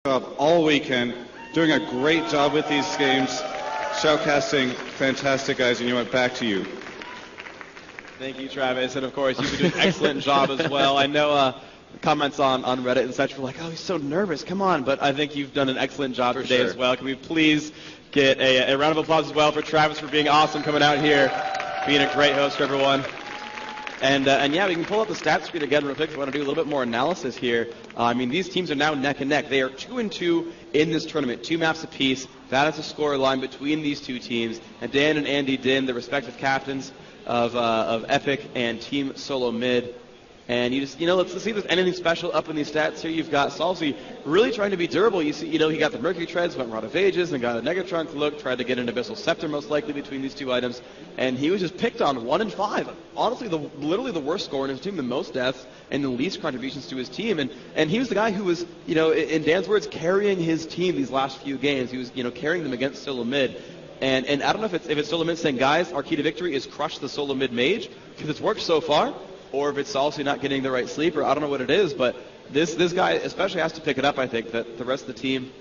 Up all weekend, doing a great job with these games, shoutcasting fantastic guys, and you went back to you. Thank you, Travis, and of course you did an excellent job as well. I know comments on Reddit and such were like, oh, he's so nervous, come on, but I think you've done an excellent job today as well. Can we please get a round of applause as well for Travis for being awesome, coming out here, being a great host for everyone. And yeah, we can pull up the stat screen again real quick if we want to do a little bit more analysis here. I mean, these teams are now neck and neck. They are 2-2 in this tournament, 2 maps apiece. That is the score line between these two teams. And Dan and Andy Din, the respective captains of EPIK and Team Solo Mid. And you just, let's see if there's anything special up in these stats here. You've got Salsi really trying to be durable. You see, he got the Mercury Treads, went Rod of Ages, and got a Negatrunk look, tried to get an Abyssal Scepter most likely between these two items. And he was just picked on 1 and 5. Honestly, literally the worst score in his team, the most deaths, and the least contributions to his team. And he was the guy who was, in Dan's words, carrying his team these last few games. He was, carrying them against Solo Mid. And I don't know if it's Solo Mid saying, guys, our key to victory is crush the Solo Mid mage, because it's worked so far. Or if it's also not getting the right sleeper. I don't know what it is, but this guy especially has to pick it up, I think, that the rest of the team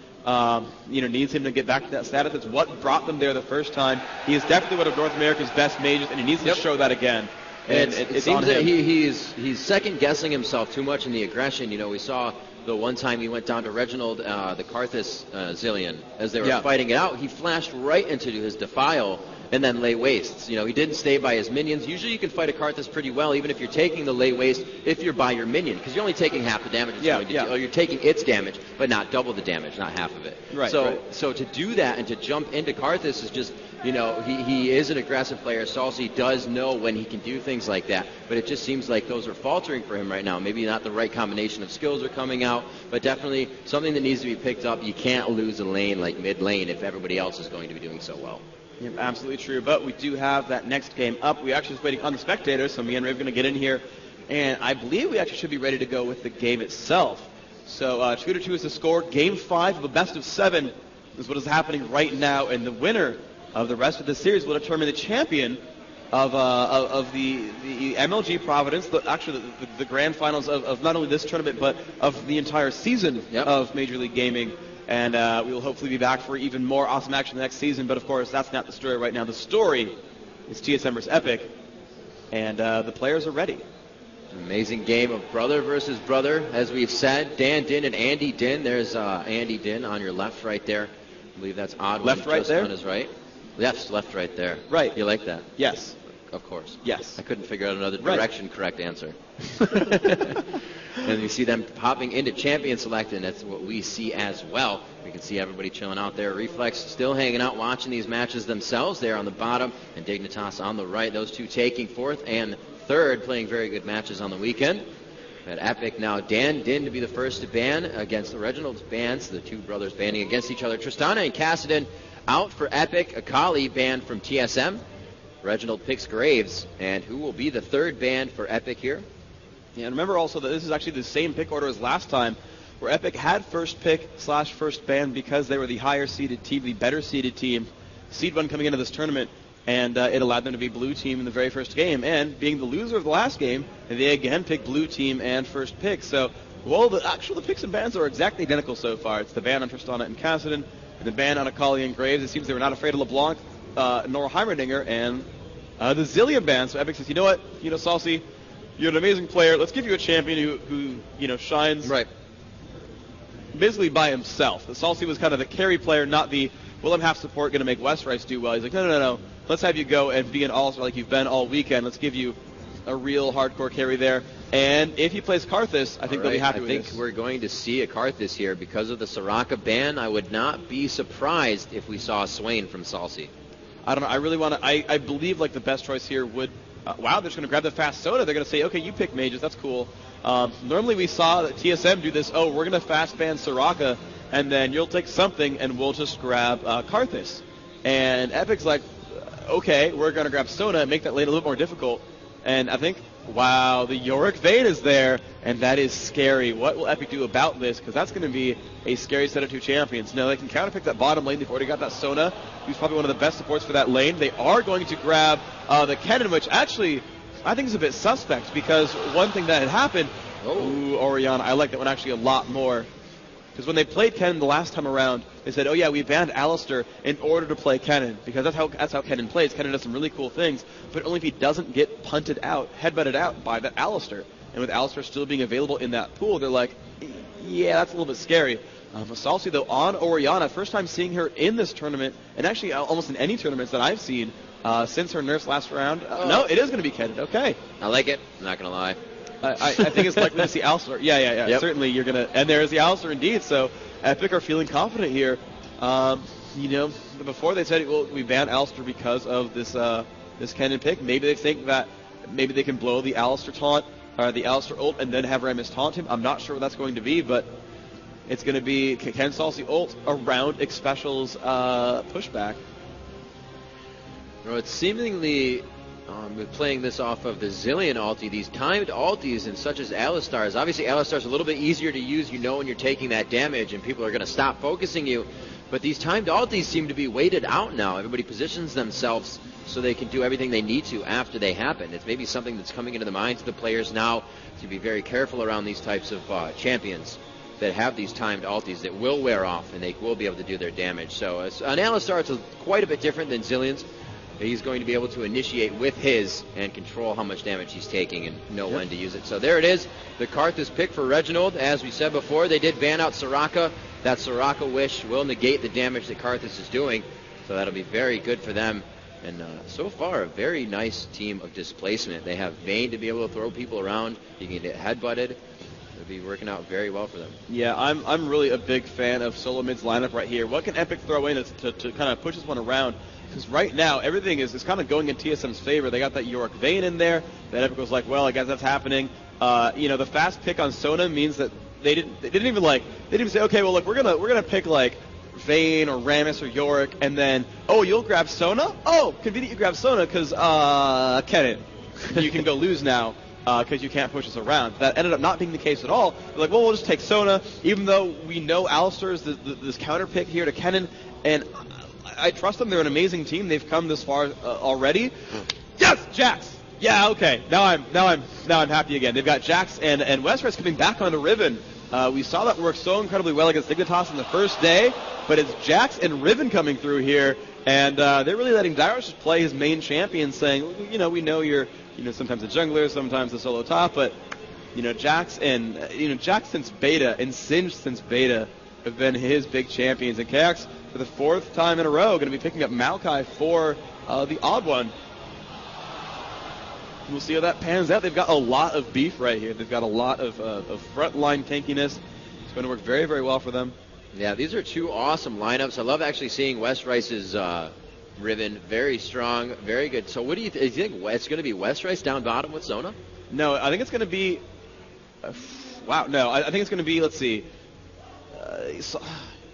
needs him to get back to that status. It's what brought them there the first time. He is definitely one of North America's best mages, and he needs to show that again. And it seems that he's second-guessing himself too much in the aggression. We saw the one time he went down to Reginald, the Karthus Zillion, as they were fighting it out. He flashed right into his Defile and then lay wastes. He didn't stay by his minions. Usually you can fight a Karthus pretty well, even if you're taking the lay waste, if you're by your minion, because you're only taking half the damage it's going to do. Or you're taking its damage, but not double the damage, not half of it. Right, so to do that and to jump into Karthus is just, he is an aggressive player. Salsi does know when he can do things like that, but it just seems like those are faltering for him right now. Maybe not the right combination of skills are coming out, but definitely something that needs to be picked up. You can't lose a lane like mid lane if everybody else is going to be doing so well. Yep, absolutely true. But we do have that next game up. We actually just waiting on the spectators, so me and Ray are going to get in here. And I believe we actually should be ready to go with the game itself. So 2-2 is the score. Game 5 of a best of 7 is what is happening right now. And the winner of the rest of the series will determine the champion of the MLG Providence, the grand finals of not only this tournament, but of the entire season of Major League Gaming. And we will hopefully be back for even more awesome action next season. But, of course, that's not the story right now. The story is TSM versus EPIK, and the players are ready. An amazing game of brother versus brother, as we've said. Dan Din and Andy Din. There's Andy Din on your left right there. I believe that's odd. Left, right there? On his right. Left, right there. Right. You like that? Yes. Of course. Yes. I couldn't figure out another direction correct answer. And you see them popping into champion select, and that's what we see as well. We can see everybody chilling out there. Reflex still hanging out, watching these matches themselves there on the bottom, and Dignitas on the right. Those two taking 4th and 3rd, playing very good matches on the weekend. At EPIK now, Dan Din to be the first to ban against the Reginald's bans. The two brothers banning against each other. Tristana and Cassidon out for EPIK. Akali banned from TSM. Reginald picks Graves, and who will be the 3rd ban for EPIK here? Yeah, and remember also that this is actually the same pick order as last time, where EPIK had first pick / first ban because they were the higher seeded team, the better seeded team, seed 1 coming into this tournament, and it allowed them to be blue team in the very first game. And being the loser of the last game, they again picked blue team and first pick. So, well, the picks and bans are exactly identical so far. It's the ban on Tristana and Cassidon, and the ban on Akali and Graves. It seems they were not afraid of LeBlanc, nor Heimerdinger, and the Zillion ban. So EPIK says, you know what, Salsi, you're an amazing player. Let's give you a champion who shines basically by himself. The Salsi was kind of the carry player, not the, well, I'm half support, going to make West Rice do well. He's like, no. Let's have you go and be an all-star like you've been all weekend. Let's give you a real hardcore carry there. And if he plays Karthus, I think they'll be happy with this. I think we're going to see a Karthus here. Because of the Soraka ban, I would not be surprised if we saw a Swain from Salsi. I don't know. I really want to. I believe like the best choice here would. Wow, they're just going to grab the fast soda. They're going to say, okay, you pick mages. That's cool. Normally we saw that TSM do this. Oh, we're going to fast ban Soraka, and then you'll take something, and we'll just grab Karthus. And EPIK's like, okay, we're going to grab Sona and make that lane a little more difficult. And I think, wow, the Yorick Vade is there, and that is scary. What will EPIK do about this? Because that's going to be a scary set of 2 champions. Now, they can counterpick that bottom lane. They've already got that Sona, who's probably one of the best supports for that lane. They are going to grab the Kennen, which actually I think is a bit suspect, because one thing that had happened, Oriana, I like that one actually a lot more. Because when they played Kennen the last time around, they said, oh yeah, we banned Alistair in order to play Kennen, because that's how Kennen plays. Kennen does some really cool things, but only if he doesn't get punted out, headbutted out by that Alistair. And with Alistair still being available in that pool, they're like, yeah, that's a little bit scary. Salsi, though, on Orianna, first time seeing her in this tournament, and actually almost in any tournaments that I've seen since her nerfs last round. No, it is going to be Kennen. Okay. I like it. I'm not going to lie. I think it's likely to see Alistair. Yeah. Yep. Certainly you're going to. And there is the Alistair indeed. So EPIK are feeling confident here. Before they said, well, we banned Alistair because of this Kennen pick. Maybe they think that maybe they can blow the Alistair taunt, or the Alistair ult, and then have Rammus taunt him. I'm not sure what that's going to be, but it's going to be Ken Salsi ult around X-Special's pushback. Well, it's seemingly, with playing this off of the Zillion ulti, these timed ultis and such as Alistar's. Obviously, Alistar's a little bit easier to use, when you're taking that damage, and people are going to stop focusing you. But these timed ultis seem to be weighted out now. Everybody positions themselves so they can do everything they need to after they happen. It's maybe something that's coming into the minds of the players now to be very careful around these types of champions that have these timed ultis that will wear off and they will be able to do their damage. So on Alistar, it's quite a bit different than Zillion's. He's going to be able to initiate with his and control how much damage he's taking and know when to use it. So there it is, the Karthus pick for Reginald. As we said before, they did ban out Soraka. That Soraka wish will negate the damage that Karthus is doing, so that'll be very good for them. And so far, a very nice team of displacement. They have Vayne to be able to throw people around. You can get headbutted. It'll be working out very well for them. Yeah, I'm really a big fan of Solo Mid's lineup right here. What can EPIK throw in to kind of push this one around? Because right now, everything is kind of going in TSM's favor. They got that Yorick Vayne in there. That EPIK was like, well, I guess that's happening. The fast pick on Sona means that they didn't even say, okay, well, look, we're gonna pick like Vayne or Rammus or Yorick, and then, oh, you'll grab Sona? Oh, convenient you grab Sona because Kennen, you can go lose now because you can't push us around. That ended up not being the case at all. They're like, well, we'll just take Sona, even though we know Alistair is this counter pick here to Kennen, and I trust them. They're an amazing team. They've come this far already. Yes, Jax. Yeah, okay. Now I'm happy again. They've got Jax and Westrice coming back onto Riven. We saw that work so incredibly well against Dignitas on the first day, but it's Jax and Riven coming through here, and they're really letting Dyrus just play his main champion, saying, we know you're, sometimes a jungler, sometimes a solo top, but Jax and Jax since beta and Singed since beta have been his big champions, and KX for the fourth time in a row going to be picking up Maokai for the odd one. We'll see how that pans out. They've got a lot of beef right here. They've got a lot of frontline tankiness. It's going to work very, very well for them. Yeah, these are two awesome lineups. I love actually seeing Westrice's Riven. Very strong, very good. So what do you think? It's going to be Westrice down bottom with Zona? No, I think it's going to be... wow, no. I think it's going to be, let's see.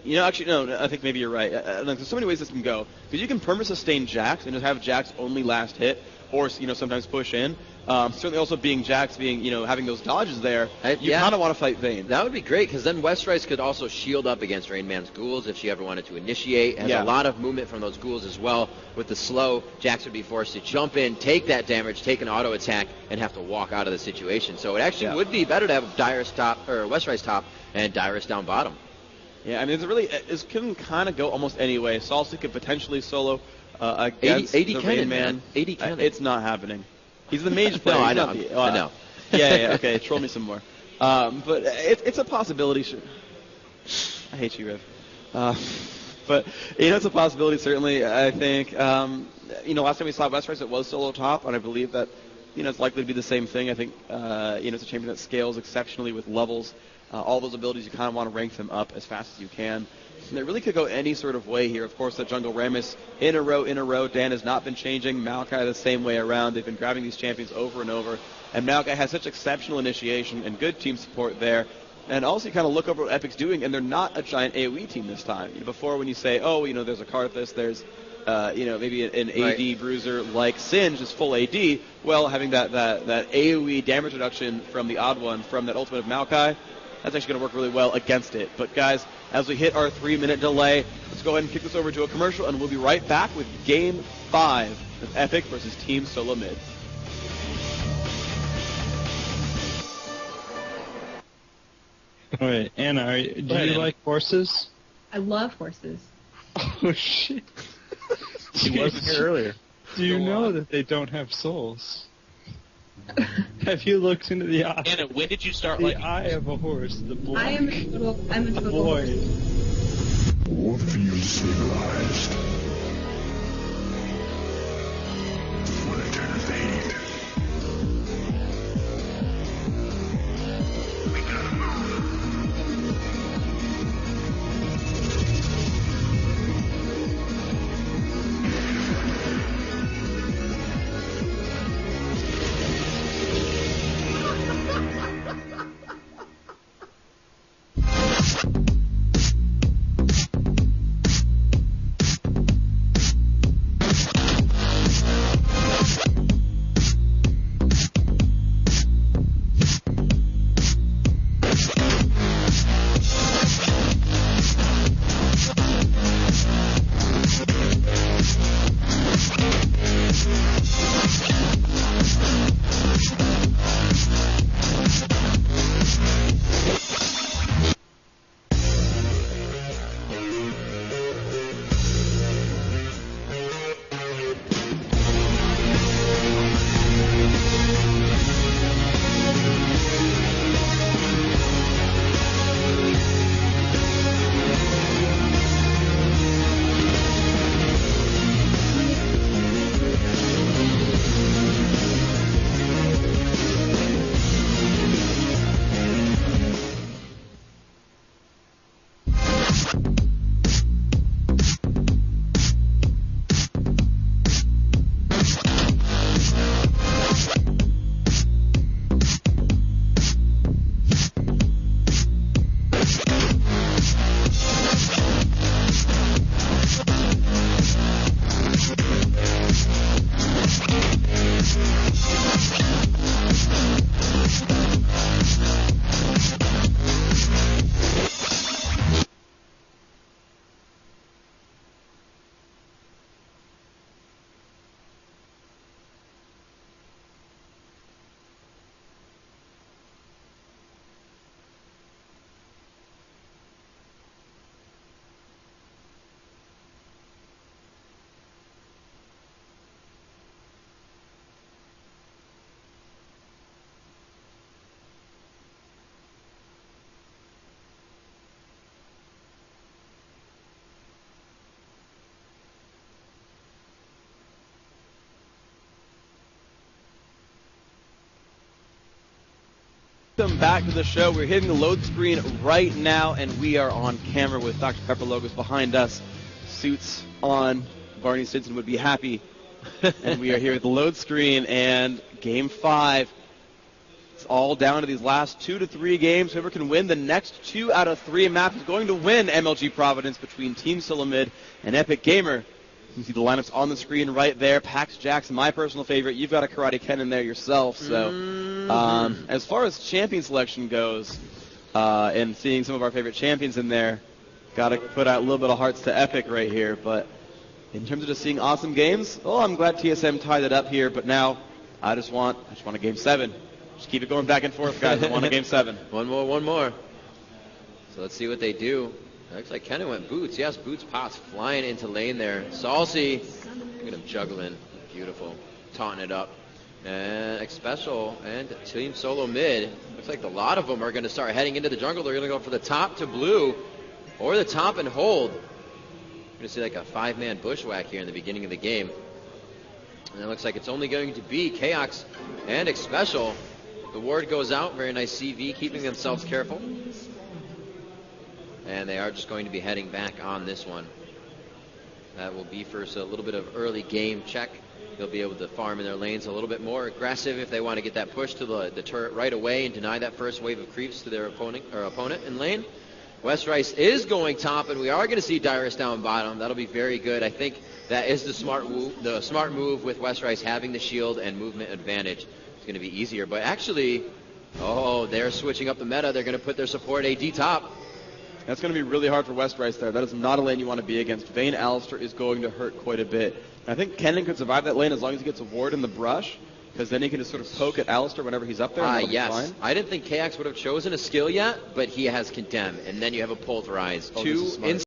Actually, no, I think maybe you're right. There's so many ways this can go. Because you can perma-sustain Jax and just have Jax only last hit, or sometimes push in. Certainly also being Jax, having those dodges there, you kind of want to fight Vayne. That would be great, because then Westrice could also shield up against Rain Man's ghouls if she ever wanted to initiate. Has a lot of movement from those ghouls as well. With the slow, Jax would be forced to jump in, take that damage, take an auto attack, and have to walk out of the situation. So it actually would be better to have Dyrus top, or Westrice top, and Dyrus down bottom. Yeah, I mean, it can kind of go almost any way. Salsi could potentially solo against AD the Kennen, Rain Man. AD Kennen. It's not happening. He's the mage player. No, He's I know. not the- I know. Yeah, okay, troll me some more. But it's a possibility. I hate you, Riv. But it's a possibility, certainly. I think, last time we saw Westrice, it was solo top, and I believe that, it's likely to be the same thing. I think, it's a champion that scales exceptionally with levels. All those abilities, you kind of want to rank them up as fast as you can. And it really could go any sort of way here. Of course, that jungle Rammus in a row. Dan has not been changing. Maokai the same way around. They've been grabbing these champions over and over. And Maokai has such exceptional initiation and good team support there. And also, you kind of look over what EPIK's doing, and they're not a giant AoE team this time. Before, when you say, there's a Karthus, there's maybe an AD bruiser like Singed is full AD. Well, having that AoE damage reduction from the odd one from that ultimate of Maokai, that's actually going to work really well against it. But guys, as we hit our 3-minute delay, let's go ahead and kick this over to a commercial, and we'll be right back with Game 5 of EPIK versus Team Solo Mid. Wait, Anna, do you like horses? I love horses. Oh, shit. She wasn't here earlier. Do you know that they don't have souls? Have you looked into the eye? Anna, when did you start The liking eye of a horse, the black I'm a total void. Or feel civilized. When I turn to fade. We gotta move. Welcome back to the show. We're hitting the load screen right now, and we are on camera with Dr. Pepper logos behind us. Suits on. Barney Stinson would be happy. And we are here with the load screen, and Game 5. It's all down to these last 2 to 3 games. Whoever can win the next 2 out of 3 maps is going to win MLG Providence between Team Solomid and EPIK Gamer. You can see the lineups on the screen right there. Pax Jackson, my personal favorite. You've got a Karate Ken in there yourself. So, as far as champion selection goes, and seeing some of our favorite champions in there, got to put out a little bit of hearts to EPIK right here. But in terms of just seeing awesome games, I'm glad TSM tied it up here. But now, I just want a Game 7. Just keep it going back and forth, guys. I want a Game 7. One more. So let's see what they do. It looks like Kennen went Boots. Yes, Boots pots flying into lane there. Salsy, look at him juggling. Beautiful. Taunting it up. And X Special and Team Solo Mid. Looks like a lot of them are going to start heading into the jungle. They're going to go for the top to blue or the top and hold. We're going to see like a 5-man bushwhack here in the beginning of the game. And it looks like it's only going to be Chaos and X Special. The ward goes out. Very nice CV, keeping themselves careful. And they are just going to be heading back on this one. That will be first a little bit of early game check. They'll be able to farm in their lanes a little bit more aggressive if they want to get that push to the turret right away and deny that first wave of creeps to their opponent in lane. West Rice is going top, and we are going to see Dyrus down bottom. That'll be very good. I think that is the smart move with West Rice having the shield and movement advantage. It's going to be easier. But actually, they're switching up the meta. They're going to put their support AD top. That's going to be really hard for West Rice there. That is not a lane you want to be against. Vayne Alistair is going to hurt quite a bit. I think Kennen could survive that lane as long as he gets a ward in the brush. Because then he can just sort of poke at Alistair whenever he's up there. And that'll be Yes. fine. I didn't think KX would have chosen a skill yet, but he has Condemn. And then you have a Pulverize. Oh, this is Two smart.